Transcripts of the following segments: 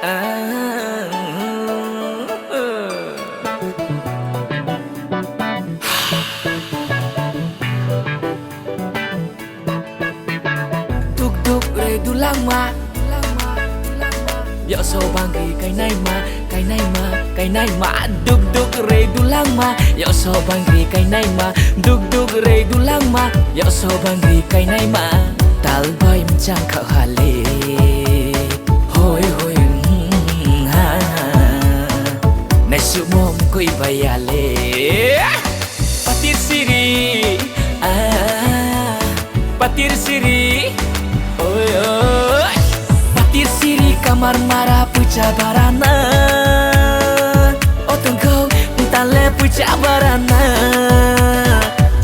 Tuk tuk re dulang ma dạo sâu bang ghi cái này mà đục đục re dulang ma dạo sâu bang ghi cái này mà đục đục re dulang ma dạo sâu bang ghi cái này mà tal bay mchang khao hale hoi hoi ha nai su mom koi bayale patir siri patir siri oi oi patir siri kamar mara puja barana otong kau tale puja barana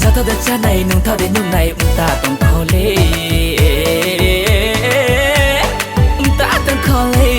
jatuh dah canai nung thau de nung nai ta tong khole ta tong khole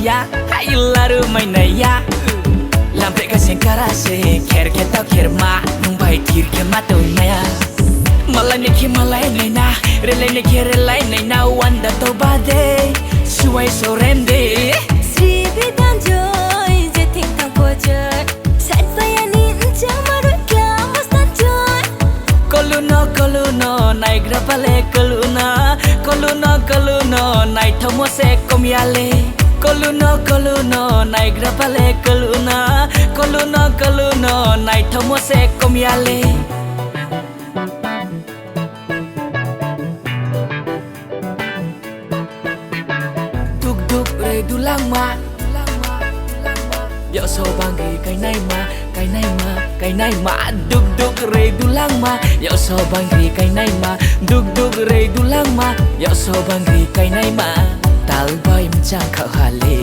ya hai laru mainai ya lampe ka sengkara se kher ke ta kher ma nung bai tir ke ma to maya malai ne ke malai nei na relai ne ke relai nei na wanda to bade suai sorende si bidan joy je thing thang po joy sai sayani chamaru kya masta joy koluno nai grapale koluno nai thomo se komyale Koluno nai grapale koluno nai thomo se komyale tuk tuk re dulang ma dạo sâu bang ghi cái này mà đục đục re dulang ma dạo sâu bang ghi cái này mà đục đục re dulang ma dạo sâu bang ghi cái này mà tal bay mchang khao hale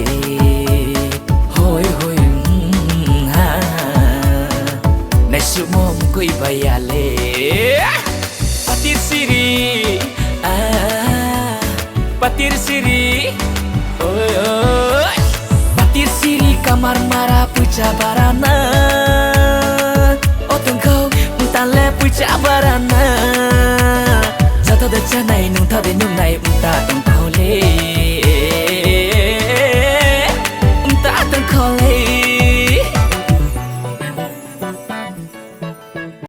hoi hoi ha nai su mom koi bayale patir siri oi oi patir siri kamar mara puja barana otong kau tale puja barana jatuh dah canai nung thau de nung nai ta tong